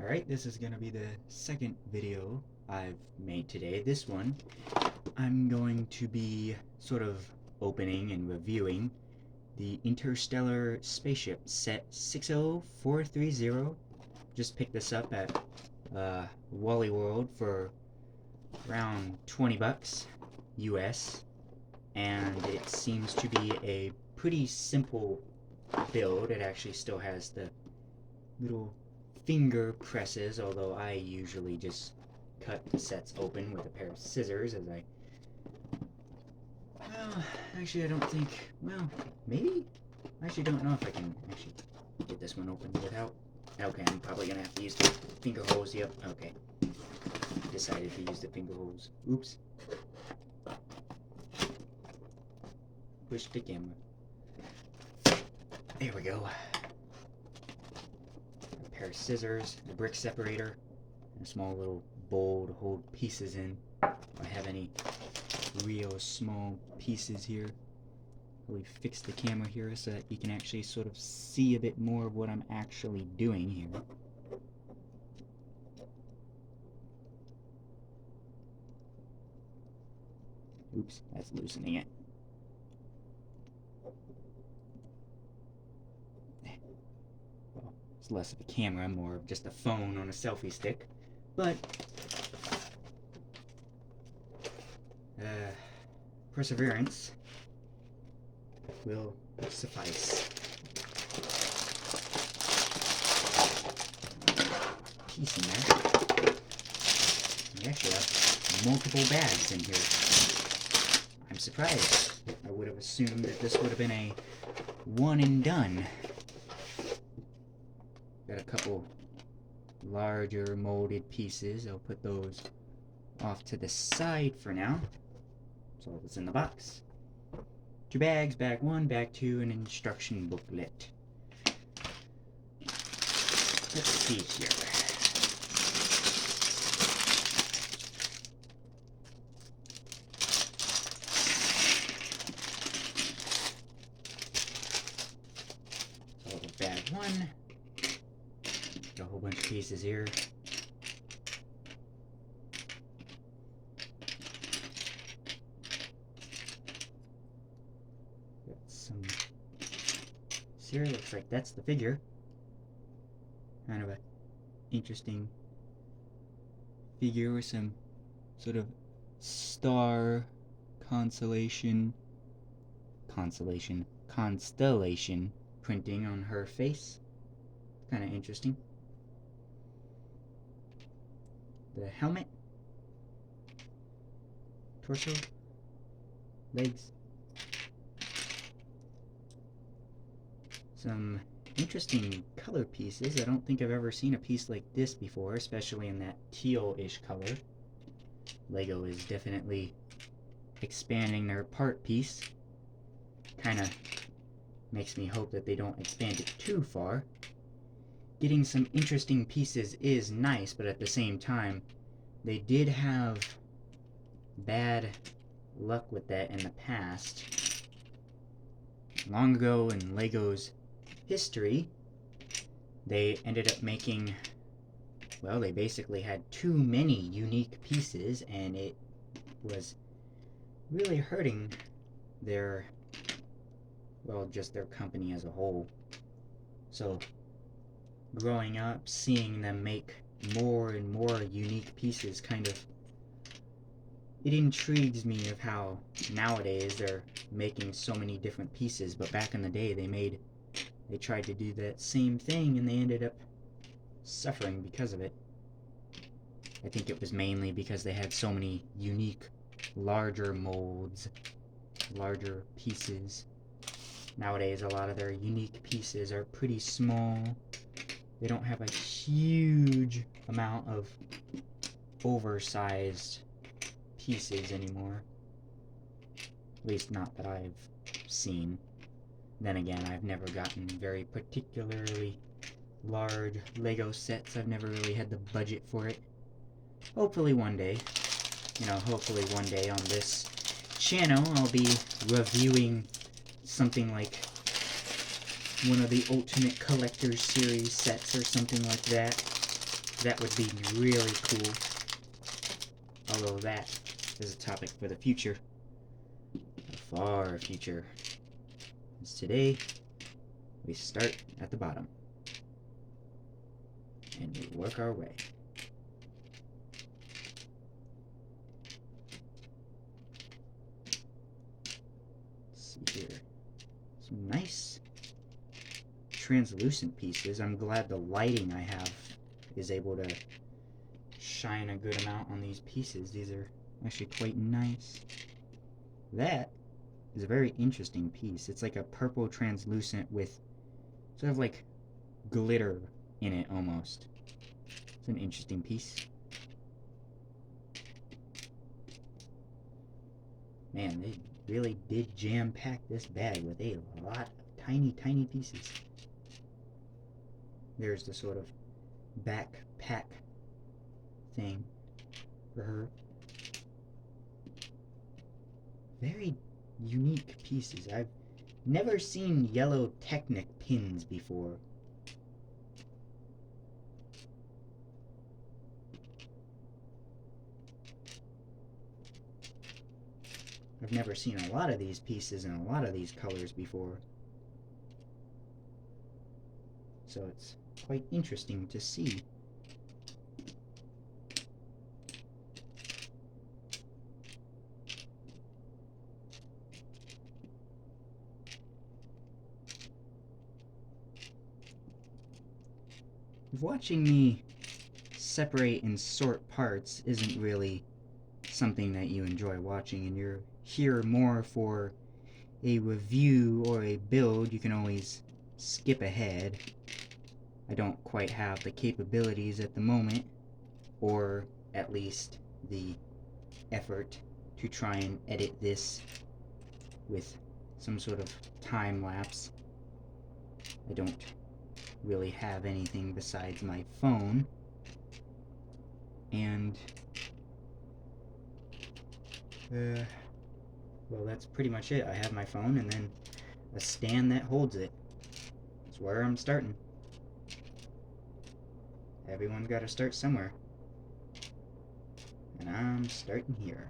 Alright, this is going to be the second video I've made today. This one, I'm going to be sort of opening and reviewing the Interstellar Spaceship set 60430. Just picked this up at Wally World for around 20 bucks US, and it seems to be a pretty simple build. It actually still has the little finger presses, although I usually just cut the sets open with a pair of scissors as I... Well, actually I don't think... Well, maybe? I actually don't know if I can actually get this one open without... Okay, I'm probably gonna have to use the finger holes. Yep, okay. Decided to use the finger holes. Oops. Push the camera. There we go. A pair of scissors, a brick separator, and a small little bowl to hold pieces in. If I have any real small pieces here. Probably fix the camera here so that you can actually sort of see a bit more of what I'm actually doing here. Oops, that's loosening it. Well, it's less of a camera, more of just a phone on a selfie stick. But perseverance will suffice. Piece in there. We actually have multiple bags in here. I'm surprised. I would have assumed that this would have been a one and done. Got a couple larger molded pieces. I'll put those off to the side for now. That's all that's in the box. 2 bags, bag 1, bag 2, an instruction booklet. Let's see here. So bag 1. Got a whole bunch of pieces here. Some here, looks like that's the figure. Kind of a interesting figure with some sort of star constellation printing on her face. Kind of interesting. The helmet, torso, legs. Some interesting color pieces. I don't think I've ever seen a piece like this before, especially in that teal-ish color. Lego is definitely expanding their part piece. Kind of makes me hope that they don't expand it too far. Getting some interesting pieces is nice, but at the same time, they did have bad luck with that in the past. Long ago in Lego's history, they ended up making, well, they basically had too many unique pieces, and it was really hurting their, well, just their company as a whole. So growing up, seeing them make more and more unique pieces kind of, it intrigues me of how nowadays they're making so many different pieces, but back in the day they tried to do that same thing and they ended up suffering because of it. I think it was mainly because they had so many unique, larger molds, larger pieces. Nowadays, a lot of their unique pieces are pretty small. They don't have a huge amount of oversized pieces anymore. At least not that I've seen. Then again, I've never gotten very particularly large Lego sets. I've never really had the budget for it. Hopefully one day, hopefully one day on this channel I'll be reviewing something like one of the Ultimate Collector's Series sets or something like that. That would be really cool. Although that is a topic for the future. The far future. Because today, we start at the bottom. And we work our way. Let's see here. Some nice translucent pieces. I'm glad the lighting I have is able to shine a good amount on these pieces. These are actually quite nice. That is a very interesting piece. It's like a purple translucent with sort of like glitter in it almost. It's an interesting piece. Man, they really did jam-pack this bag with a lot of tiny, tiny pieces. There's the sort of backpack thing for her. Very unique pieces. I've never seen yellow Technic pins before. I've never seen a lot of these pieces in a lot of these colors before. So it's quite interesting to see. Watching me separate and sort parts isn't really something that you enjoy watching, and you're here more for a review or a build. You can always skip ahead. I don't quite have the capabilities at the moment, or at least the effort to try and edit this with some sort of time lapse. I don't really have anything besides my phone, and well, that's pretty much it. I have my phone and then a stand that holds it. That's where I'm starting. Everyone's got to start somewhere, and I'm starting here.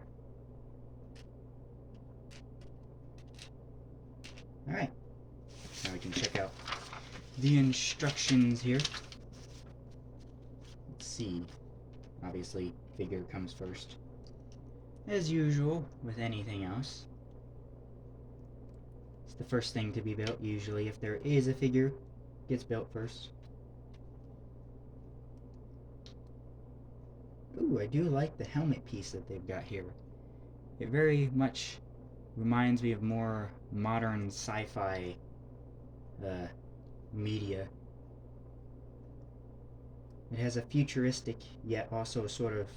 Alright, now we can check out the instructions here. Let's see. Obviously, figure comes first. As usual with anything else. It's the first thing to be built, usually, if there is a figure. It gets built first. Ooh, I do like the helmet piece that they've got here. It very much reminds me of more modern sci-fi media. It has a futuristic, yet also sort of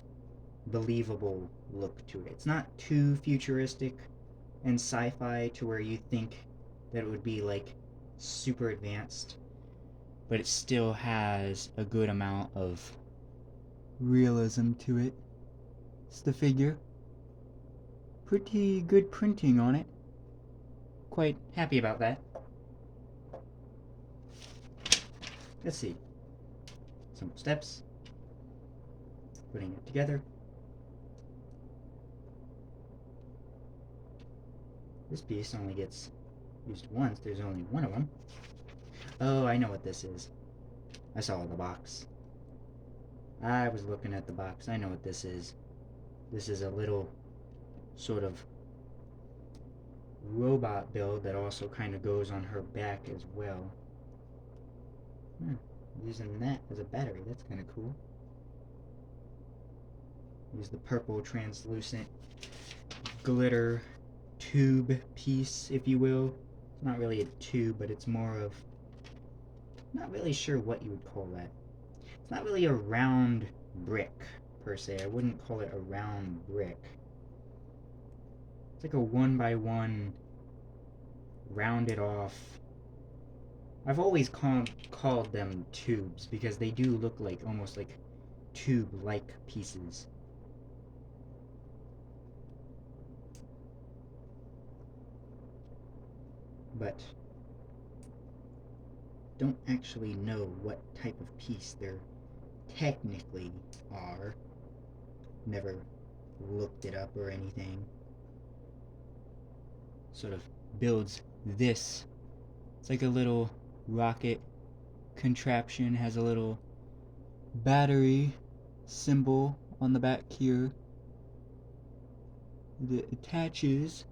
believable look to it. It's not too futuristic and sci-fi to where you think that it would be like super advanced, but it still has a good amount of realism to it. It's the figure. Pretty good printing on it. Quite happy about that. Let's see. Simple steps. Putting it together. This piece only gets used once. There's only one of them. Oh, I know what this is. I saw the box. I was looking at the box. I know what this is. This is a little sort of robot build that also kind of goes on her back as well. Using that as a battery. That's kind of cool. Use the purple translucent glitter tube piece, if you will. It's not really a tube, but it's more of... not really sure what you would call that. It's not really a round brick, per se. I wouldn't call it a round brick. It's like a 1x1 rounded off... I've always called them tubes, because they do look like almost like tube-like pieces. But don't actually know what type of piece they're technically are. Never looked it up or anything. Sort of builds this. It's like a little rocket contraption, has a little battery symbol on the back here that attaches,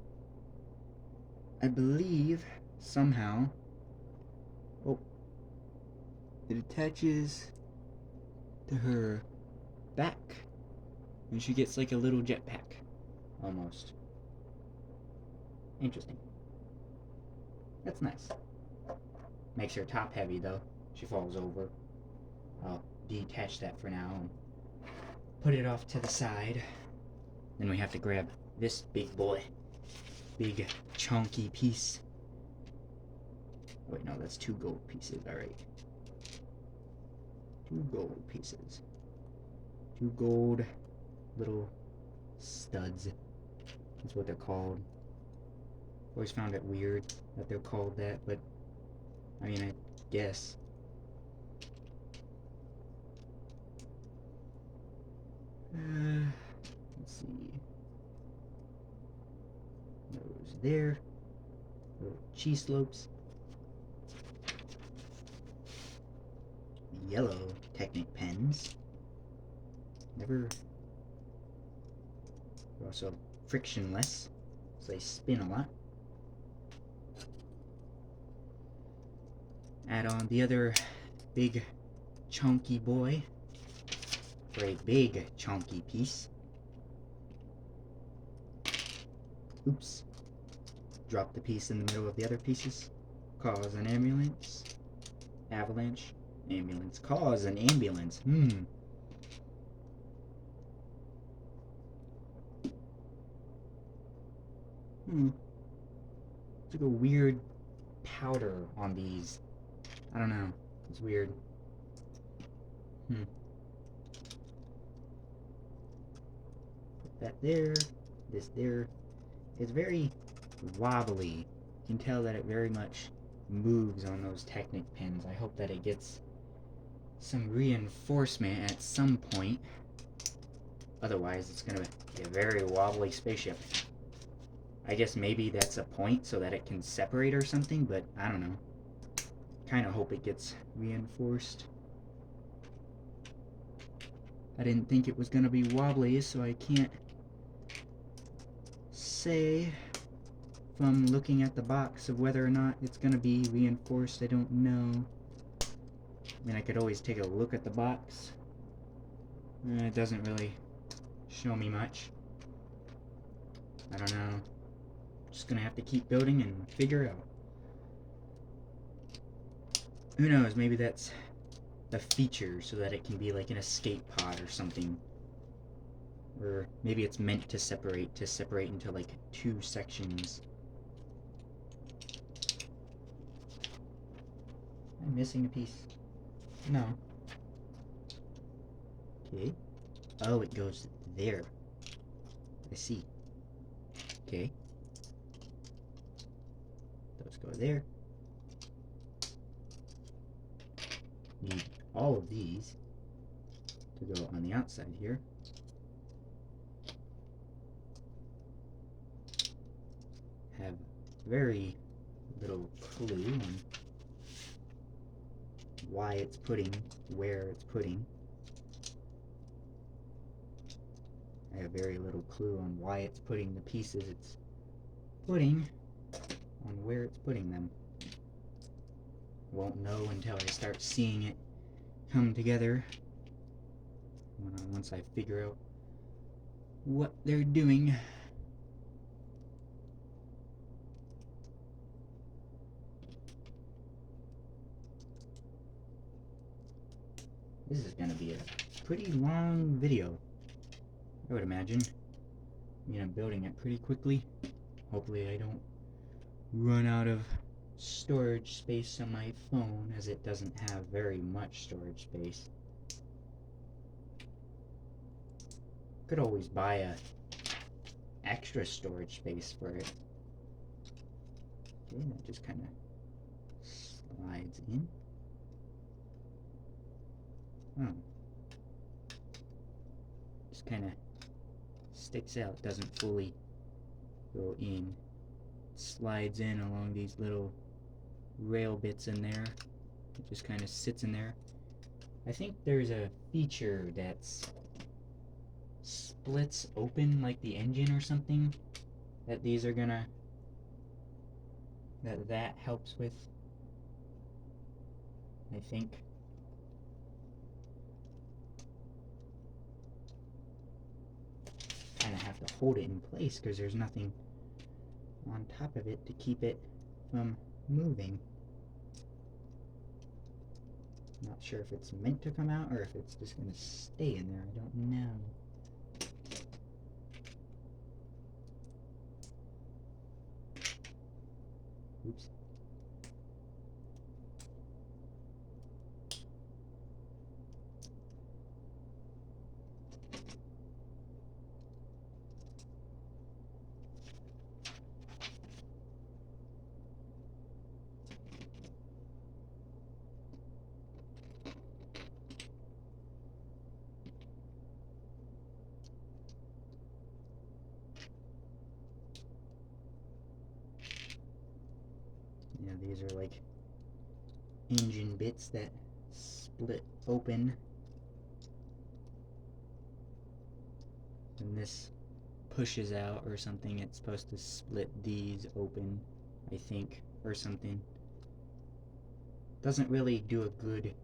I believe, somehow. Oh, it attaches to her back, and she gets like a little jetpack, almost. Interesting. That's nice. Makes her top heavy though. She falls over. I'll detach that for now and put it off to the side. Then we have to grab this big boy. Big chunky piece. Wait, no, that's 2 gold pieces. Alright. 2 gold pieces. 2 gold little studs. That's what they're called. Always found it weird that they're called that, but I mean, I guess. Let's see. Those there. Little cheese slopes. Yellow Technic pens. They're also frictionless, so they spin a lot. Add on the other big chunky boy for a big chunky piece. Oops. Drop the piece in the middle of the other pieces. Cause an ambulance. Avalanche. Ambulance. Cause an ambulance. It's like a weird powder on these. I don't know. It's weird. Put that there. This there. It's very wobbly. You can tell that it very much moves on those Technic pins. I hope that it gets some reinforcement at some point. Otherwise, it's going to be a very wobbly spaceship. I guess maybe that's a point so that it can separate or something, but I don't know. Kind of hope it gets reinforced. I didn't think it was going to be wobbly, so I can't say from looking at the box of whether or not it's going to be reinforced. I don't know. I mean, I could always take a look at the box. It doesn't really show me much. I don't know. Just gonna have to keep building and figure out. Who knows, maybe that's a feature so that it can be like an escape pod or something. Or maybe it's meant to separate into like 2 sections. I'm missing a piece. No. Okay. Oh, it goes there. I see. Okay. Those go there. Need all of these to go on the outside here. Have very little clue on why it's putting where it's putting. I have very little clue on why it's putting the pieces it's putting on where it's putting them. Won't know until I start seeing it come together. Once I figure out what they're doing. This is going to be a pretty long video, I would imagine. I mean, I'm building it pretty quickly. Hopefully I don't run out of storage space on my phone, as it doesn't have very much storage space. Could always buy a extra storage space for it. Okay, that just kind of slides in. Oh, just kind of sticks out, doesn't fully go in. It slides in along these little rail bits in there. It just kind of sits in there. I think there's a feature that's splits open like the engine or something that these are gonna that helps with, I think. Kind of have to hold it in place because there's nothing on top of it to keep it from moving. Not sure if it's meant to come out or if it's just gonna stay in there. I don't know. Oops. Yeah, these are like engine bits that split open. And this pushes out or something. It's supposed to split these open, I think, or something. Doesn't really do a good,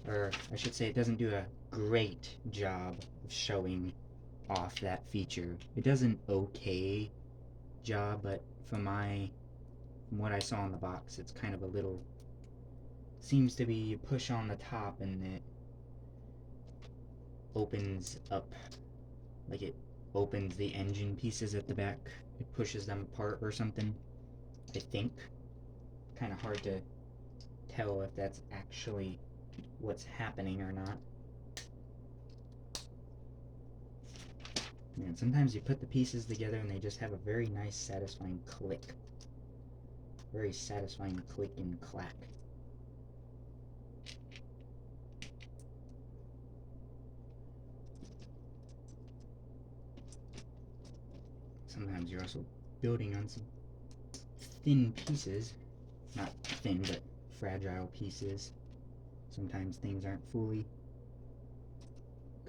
or I should say it doesn't do a great job of showing off that feature. It does an okay job, but from what I saw in the box, it's kind of a little, seems to be you push on the top and it opens up, like it opens the engine pieces at the back. It pushes them apart or something, I think. Kind of hard to tell if that's actually what's happening or not. Man, sometimes you put the pieces together and they just have a very nice satisfying click. Very satisfying click and clack. Sometimes you're also building on some thin pieces. Not thin, but fragile pieces. Sometimes things aren't fully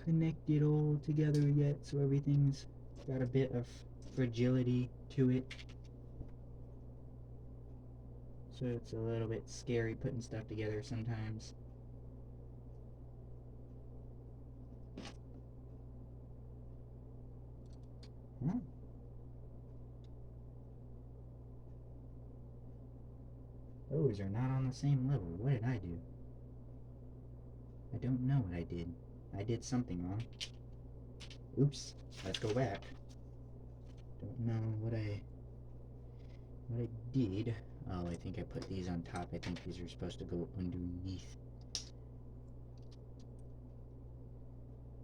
connected all together yet, so everything's got a bit of fragility to it. So it's a little bit scary putting stuff together sometimes. Huh? Those are not on the same level. What did I do? I don't know what I did. I did something wrong. Oops. Let's go back. Don't know what I did. Oh, I think I put these on top. I think these are supposed to go underneath.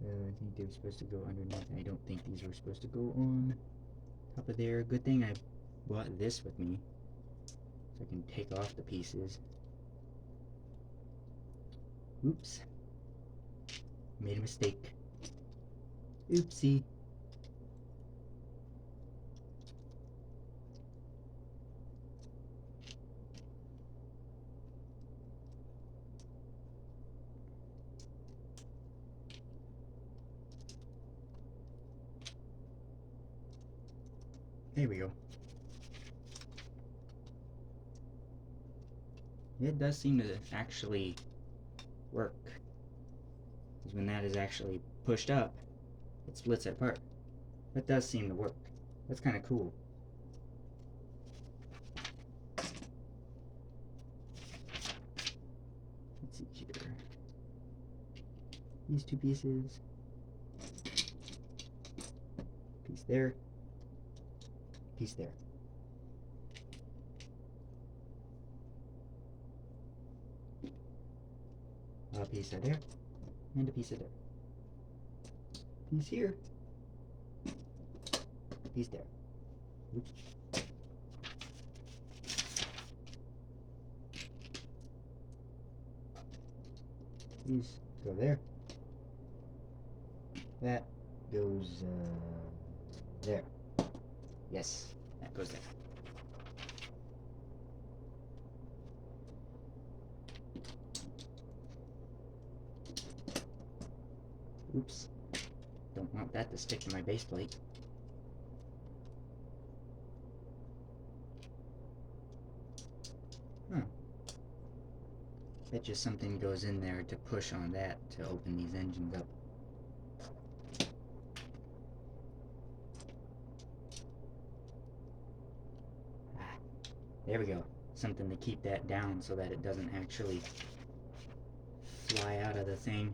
I think they were supposed to go underneath. I don't think these were supposed to go on top of there. Good thing I brought this with me, so I can take off the pieces. Oops. Made a mistake. Oopsie. There we go. It does seem to actually work. Because when that is actually pushed up, it splits it apart. That does seem to work. That's kind of cool. Let's see here. These two pieces. Piece there. Piece there. A piece of there. And a piece of there. Piece here. Piece there. Oops. These go there. That goes there. Yes, that goes there. Oops. Don't want that to stick to my base plate. Huh. Bet you something goes in there to push on that to open these engines up. Ah, there we go. Something to keep that down so that it doesn't actually fly out of the thing.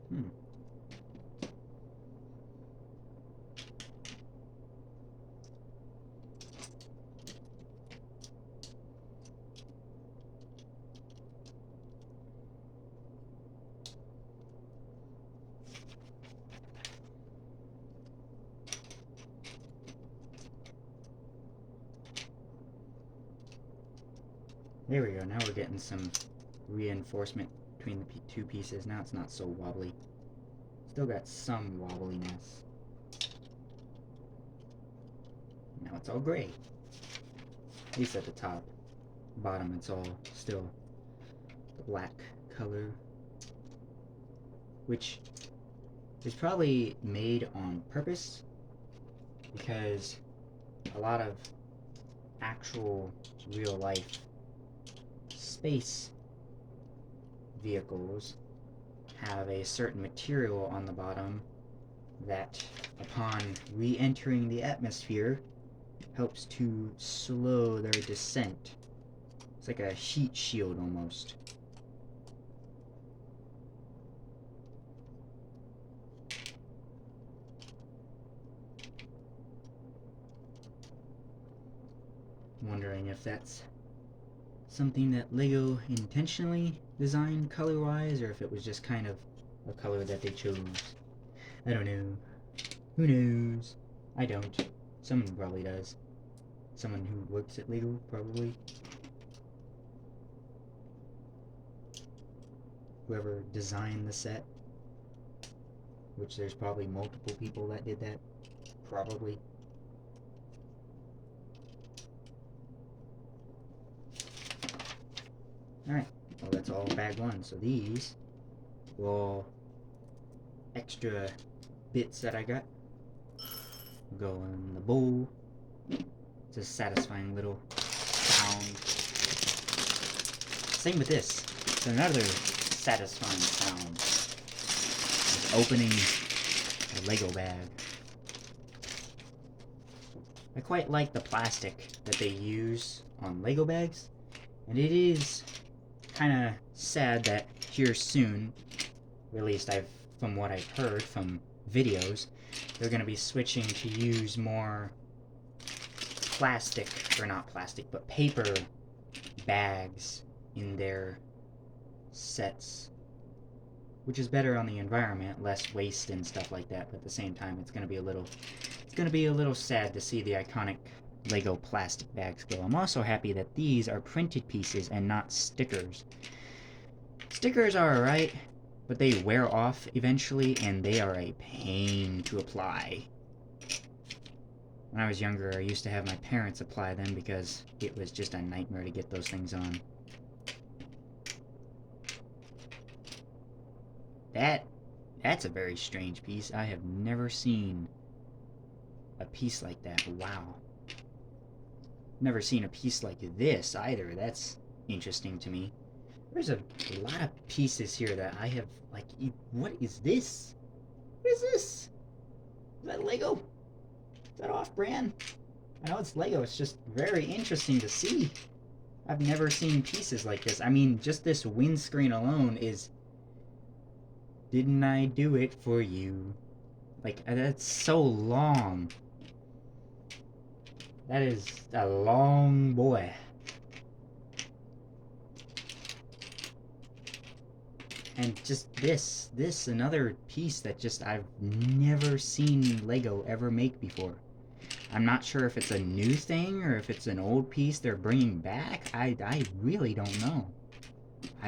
Hmm. There we go. Now we're getting some reinforcement between the two pieces. Now it's not so wobbly. Still got some wobbliness. Now it's all gray. At least at the top. Bottom it's all still black color. Which is probably made on purpose, because a lot of actual real life space vehicles have a certain material on the bottom that, upon re-entering the atmosphere, helps to slow their descent. It's like a heat shield almost. Wondering if that's something that Lego intentionally designed color-wise, or if it was just kind of a color that they chose. I don't know. Who knows? I don't. Someone probably does. Someone who works at Lego, probably. Whoever designed the set. Which there's probably multiple people that did that. Probably. Alright, well that's all bag one. So these will extra bits that I got go in the bowl. It's a satisfying little sound. Same with this. It's another satisfying sound. It's opening a Lego bag. I quite like the plastic that they use on Lego bags, and it is kind of sad that here soon, or at least from what I've heard from videos, they're going to be switching to use more plastic, or not plastic, but paper bags in their sets, which is better on the environment, less waste and stuff like that. But at the same time, it's going to be a little sad to see the iconic Lego plastic bags go. I'm also happy that these are printed pieces and not stickers. Stickers are alright, but they wear off eventually, and they are a pain to apply. When I was younger, I used to have my parents apply them because it was just a nightmare to get those things on. That's a very strange piece. I have never seen a piece like that. Wow. Never seen a piece like this either. That's interesting to me. There's a lot of pieces here that I have, like, what is this? What is this? Is that Lego? Is that off-brand? I know it's Lego, it's just very interesting to see. I've never seen pieces like this. I mean, just this windscreen alone is... Didn't I do it for you? Like, that's so long. That is a long boy. And just this another piece that just I've never seen Lego ever make before. I'm not sure if it's a new thing or if it's an old piece they're bringing back. I really don't know.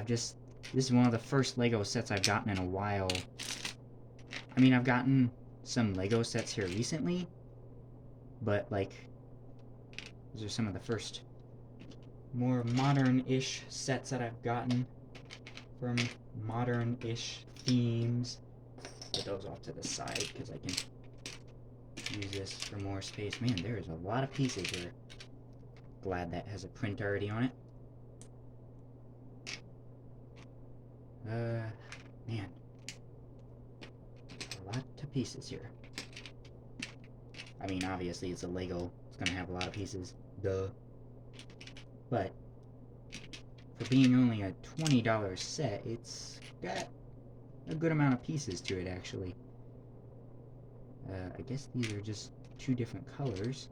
This is one of the first Lego sets I've gotten in a while. I mean, I've gotten some Lego sets here recently, but like, these are some of the first more modern-ish sets that I've gotten from modern-ish themes. Put those off to the side because I can use this for more space. Man, there's a lot of pieces here. Glad that has a print already on it. Man. A lot of pieces here. I mean, obviously it's a Lego. It's gonna have a lot of pieces. Duh. But for being only a $20 set, it's got a good amount of pieces to it, actually. I guess these are just two different colors.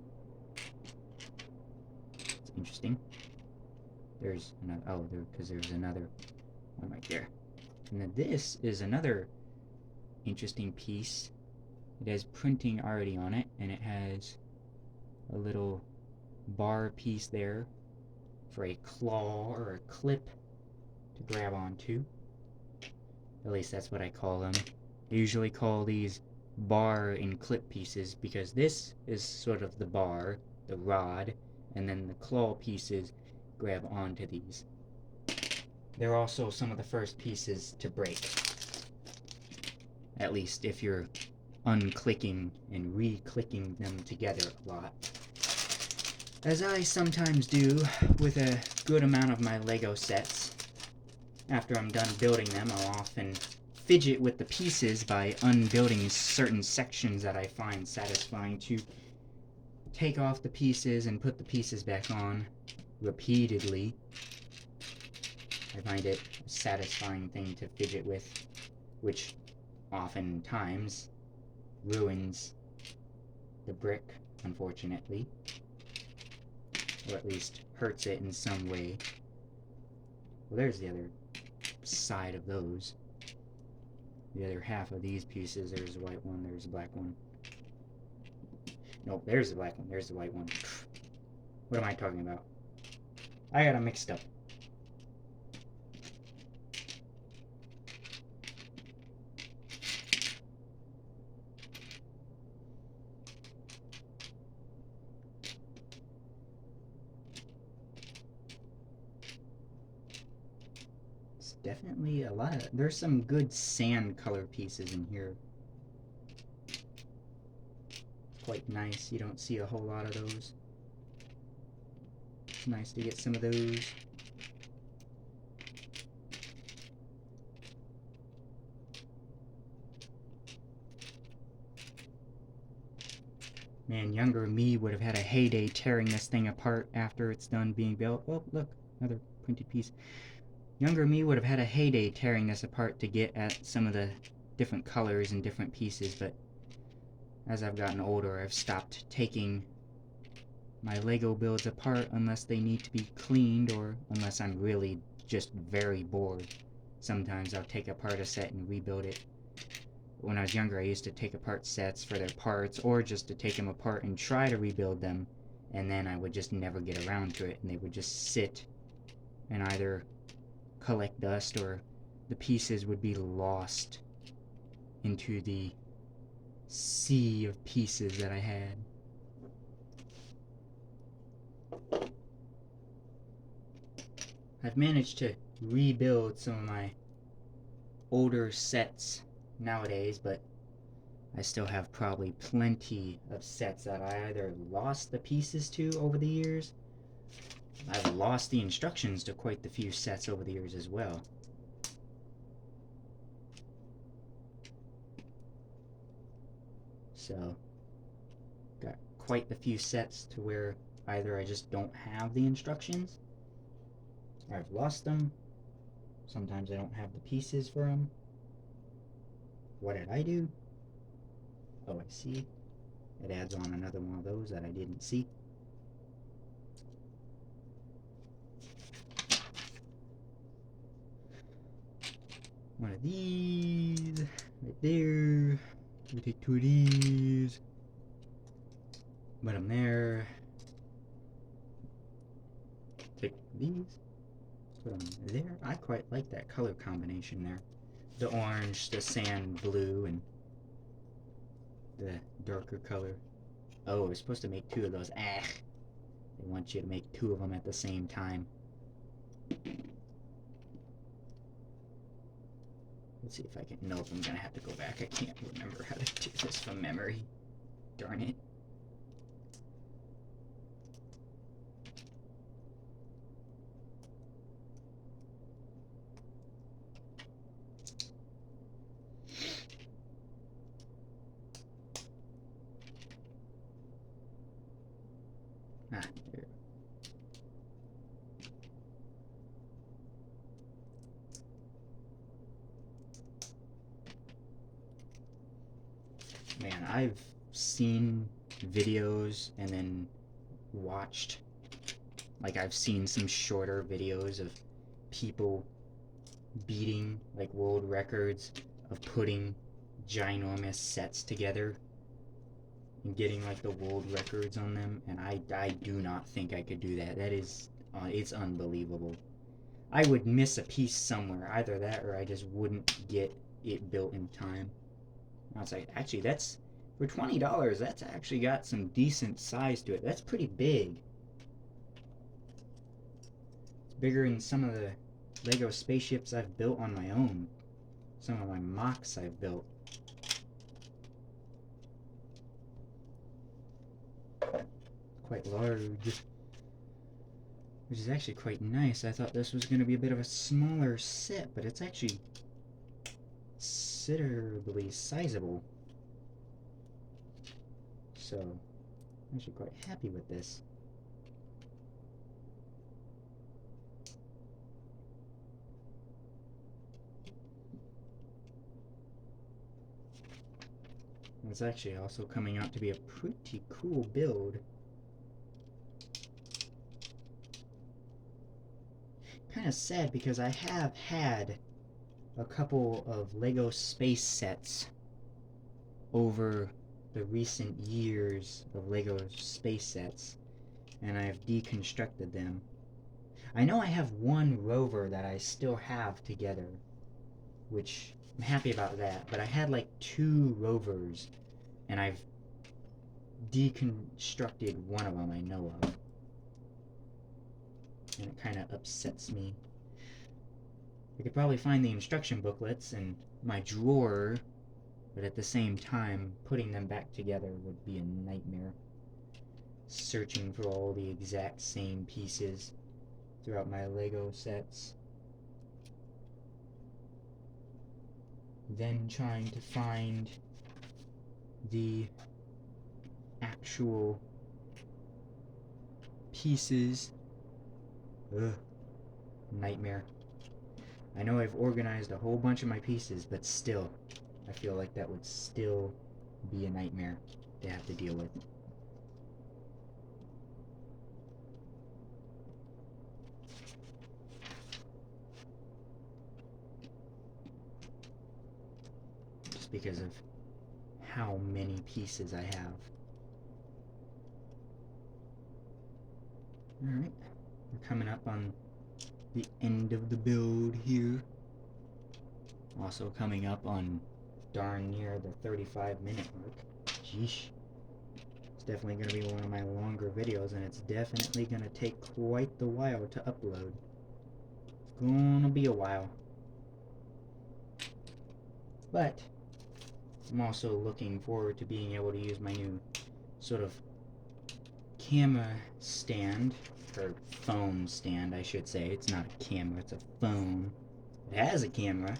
It's interesting. There's another, oh, because there's another one right there. And then this is another interesting piece. It has printing already on it, and it has a little bar piece there for a claw or a clip to grab onto. At least that's what I call them. I usually call these bar and clip pieces because this is sort of the bar, the rod, and then the claw pieces grab onto these. They're also some of the first pieces to break. At least if you're unclicking and re-clicking them together a lot. As I sometimes do with a good amount of my Lego sets. After I'm done building them, I'll often fidget with the pieces by unbuilding certain sections that I find satisfying to take off the pieces and put the pieces back on repeatedly. I find it a satisfying thing to fidget with, which oftentimes ruins the brick, unfortunately, or at least hurts it in some way. Well, there's the other side of those. The other half of these pieces. There's the white one, there's the black one. Nope, there's the black one, there's the white one. What am I talking about? I got them mixed up. Definitely a lot of, there's some good sand color pieces in here. Quite nice. You don't see a whole lot of those. It's nice to get some of those. Man, younger me would have had a heyday tearing this thing apart after it's done being built. Oh, look, another printed piece. Younger me would have had a heyday tearing this apart to get at some of the different colors and different pieces, but as I've gotten older, I've stopped taking my Lego builds apart unless they need to be cleaned or unless I'm really just very bored. Sometimes I'll take apart a set and rebuild it. When I was younger, I used to take apart sets for their parts or just to take them apart and try to rebuild them, and then I would just never get around to it, and they would just sit and either collect dust or the pieces would be lost into the sea of pieces that I had. I've managed to rebuild some of my older sets nowadays, but I still have probably plenty of sets that I either lost the pieces to over the years. I've lost the instructions to quite a few sets over the years as well. So, got quite a few sets to where either I just don't have the instructions, or I've lost them. Sometimes I don't have the pieces for them. What did I do? Oh, I see. It adds on another one of those that I didn't see. one of these right there. We take two of these. Put them there. Take these. Put them there. I quite like that color combination there. The orange, the sand blue, and the darker color. Oh, we're supposed to make two of those. Ah! They want you to make two of them at the same time. Let's see if I can. Nope, I'm gonna have to go back. I can't remember how to do this from memory. Darn it. Ah, there. Man, I've seen videos and then watched, like I've seen some shorter videos of people beating like world records of putting ginormous sets together and getting like the world records on them, and I do not think I could do that. That is, it's unbelievable. I would miss a piece somewhere, either that or I just wouldn't get it built in time. I was like, actually, that's for $20. That's actually got some decent size to it. That's pretty big. It's bigger than some of the Lego spaceships I've built on my own. Some of my mocks I've built. Quite large. Which is actually quite nice. I thought this was going to be a bit of a smaller set, but it's actually considerably sizable. So, I'm actually quite happy with this. It's actually also coming out to be a pretty cool build. Kind of sad because I have had a couple of Lego space sets over the recent years of Lego space sets, and I've deconstructed them. I know I have one rover that I still have together, which I'm happy about that, but I had like two rovers, and I've deconstructed one of them I know of. And it kind of upsets me. I could probably find the instruction booklets in my drawer, but at the same time, putting them back together would be a nightmare. Searching for all the exact same pieces throughout my Lego sets. Then trying to find the actual pieces. Ugh. Nightmare. I know I've organized a whole bunch of my pieces, but still, I feel like that would still be a nightmare to have to deal with. Just because of how many pieces I have. Alright, we're coming up on the end of the build here. Also coming up on darn near the 35-minute mark. Jeesh. It's definitely going to be one of my longer videos, and it's definitely going to take quite the while to upload. It's going to be a while. But I'm also looking forward to being able to use my new sort of camera stand, or phone stand, I should say. It's not a camera, it's a phone. It has a camera,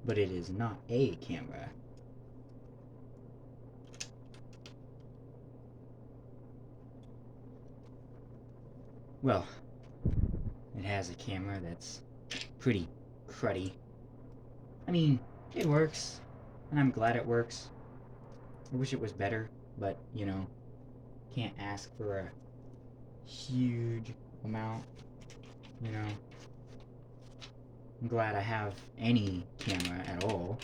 but it is not a camera. Well, it has a camera that's pretty cruddy. I mean, it works, and I'm glad it works. I wish it was better, but, you know, can't ask for a huge amount, you know. I'm glad I have any camera at all.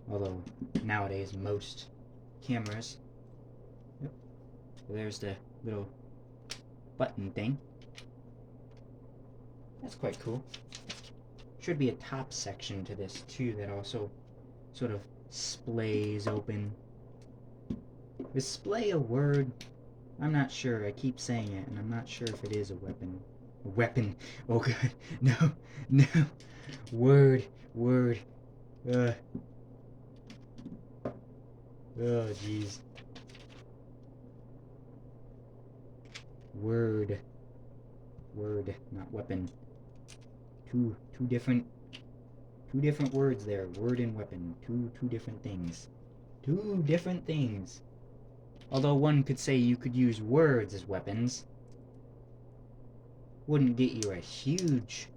Although, nowadays, most cameras... Yep. There's the little button thing. That's quite cool. Should be a top section to this, too, that also sort of splays open. Display a word? I'm not sure. I keep saying it, and I'm not sure if it is a weapon. A weapon. Oh, God. No. No. Word. Word. Oh, jeez. Word. Word, not weapon. Two different words there. Word and weapon. Two different things. Two different things. Although one could say you could use words as weapons. Wouldn't get you a huge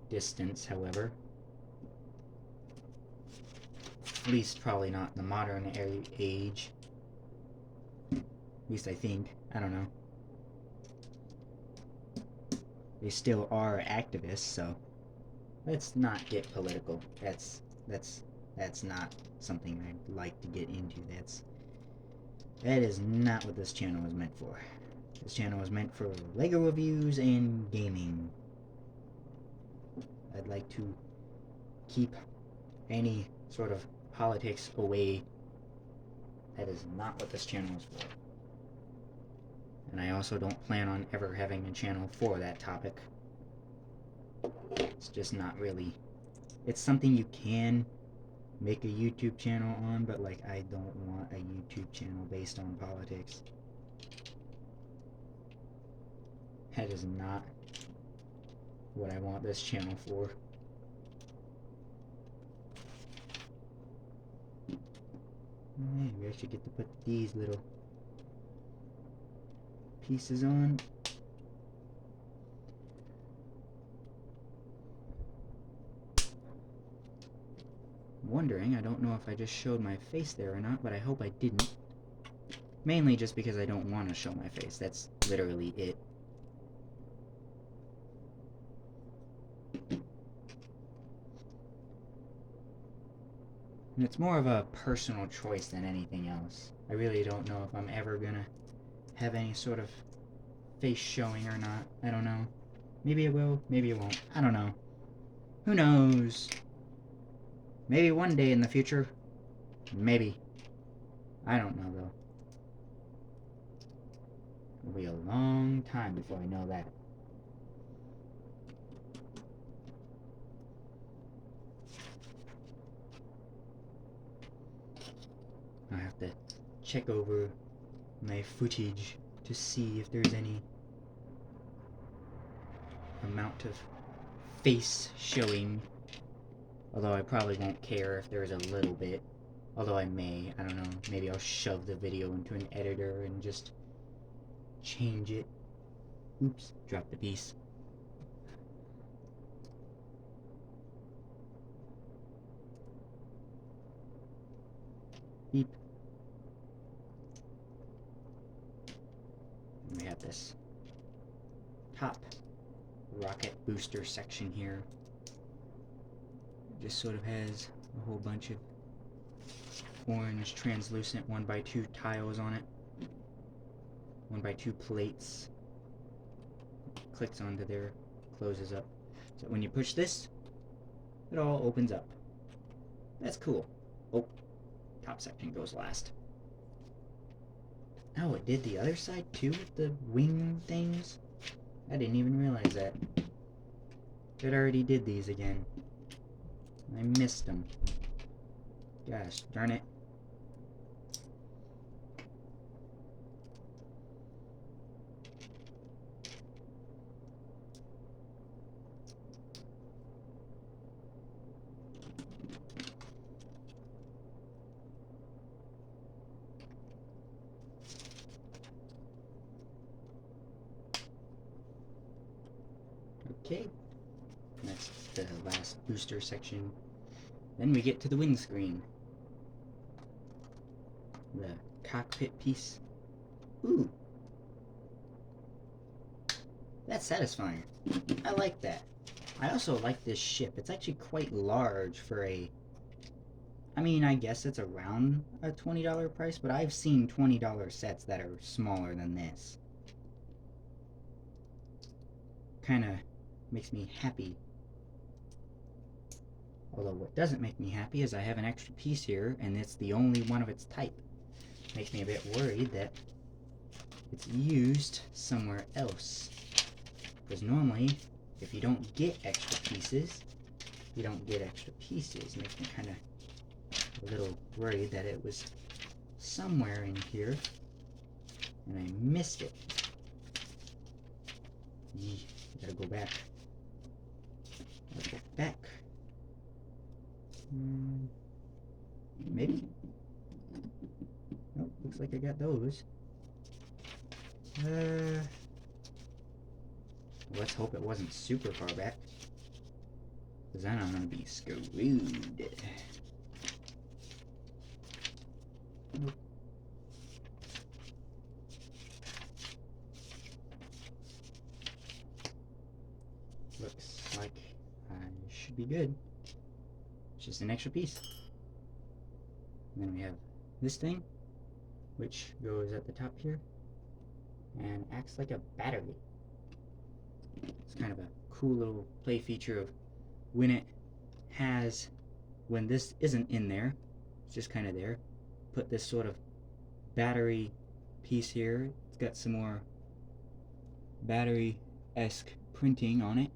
distance, however. At least probably not in the modern age. At least I think. I don't know. They still are activists, so let's not get political. That's not something I'd like to get into. That is not what this channel is meant for. This channel is meant for LEGO reviews and gaming. I'd like to keep any sort of politics away. That is not what this channel is for. And I also don't plan on ever having a channel for that topic. It's just not really... It's something you can make a YouTube channel on, but like I don't want a YouTube channel based on politics. That is not what I want this channel for. Alright, we actually get to put these little pieces on. I'm wondering, I don't know if I just showed my face there or not, but I hope I didn't. Mainly just because I don't want to show my face. That's literally it. And it's more of a personal choice than anything else. I really don't know if I'm ever gonna have any sort of face showing or not. I don't know. Maybe it will, maybe it won't. I don't know. Who knows? Maybe one day in the future. Maybe. I don't know, though. It'll be a long time before I know that. I have to check over my footage to see if there's any amount of face showing. Although I probably won't care if there's a little bit. Although I may. I don't know. Maybe I'll shove the video into an editor and just change it. Oops. Dropped the piece. Beep. And we have this top rocket booster section here. It just sort of has a whole bunch of orange translucent 1x2 tiles on it. 1x2 plates. Clicks onto there, closes up. So when you push this, it all opens up. That's cool. Oh, top section goes last. Oh, it did the other side too with the wing things? I didn't even realize that. It already did these again. I missed them. Gosh, darn it. Okay, that's the last booster section. Then we get to the windscreen. The cockpit piece. Ooh. That's satisfying. I like that. I also like this ship. It's actually quite large for a... I mean, I guess it's around a $20 price, but I've seen $20 sets that are smaller than this. Kind of makes me happy. Although what doesn't make me happy is I have an extra piece here, and it's the only one of its type. Makes me a bit worried that it's used somewhere else. Because normally, if you don't get extra pieces, you don't get extra pieces. Makes me kind of a little worried that it was somewhere in here, and I missed it. Gotta go back. Gotta go back. Maybe. Nope, looks like I got those. Let's hope it wasn't super far back, because then I'm gonna be screwed. Nope. Looks like I should be good. It's just an extra piece. And then we have this thing, which goes at the top here and acts like a battery. It's kind of a cool little play feature of when this isn't in there, it's just kind of there. Put this sort of battery piece here. It's got some more battery-esque printing on it.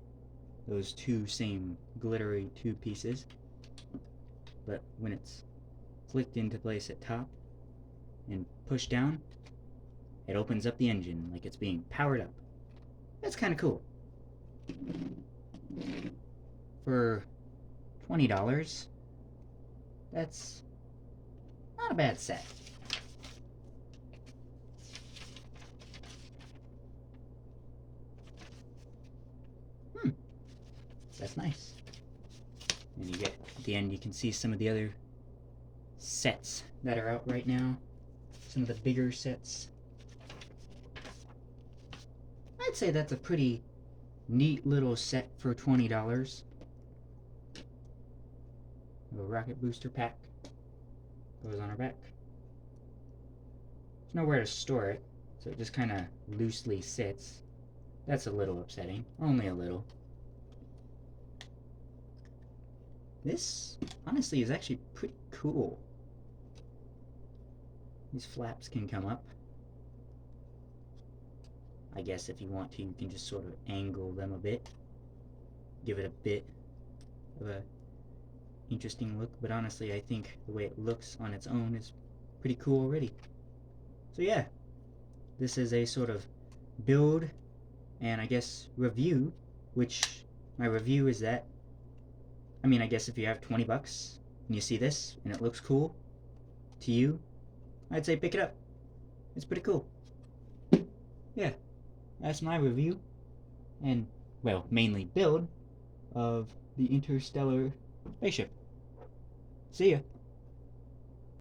Those two same glittery two pieces. But when it's clicked into place at top and pushed down, it opens up the engine like it's being powered up. That's kind of cool. For $20, that's not a bad set. That's nice. And you get, at the end, you can see some of the other sets that are out right now. Some of the bigger sets. I'd say that's a pretty neat little set for $20. A rocket booster pack goes on our back. There's nowhere to store it, so it just kind of loosely sits. That's a little upsetting, only a little. This, honestly, is actually pretty cool. These flaps can come up. I guess if you want to, you can just sort of angle them a bit. Give it a bit of a interesting look, but honestly, I think the way it looks on its own is pretty cool already. So yeah, this is a sort of build and I guess review, which my review is that, I mean, I guess if you have 20 bucks and you see this and it looks cool to you, I'd say pick it up. It's pretty cool. Yeah, that's my review and, well, mainly build of the Interstellar Spaceship. See ya.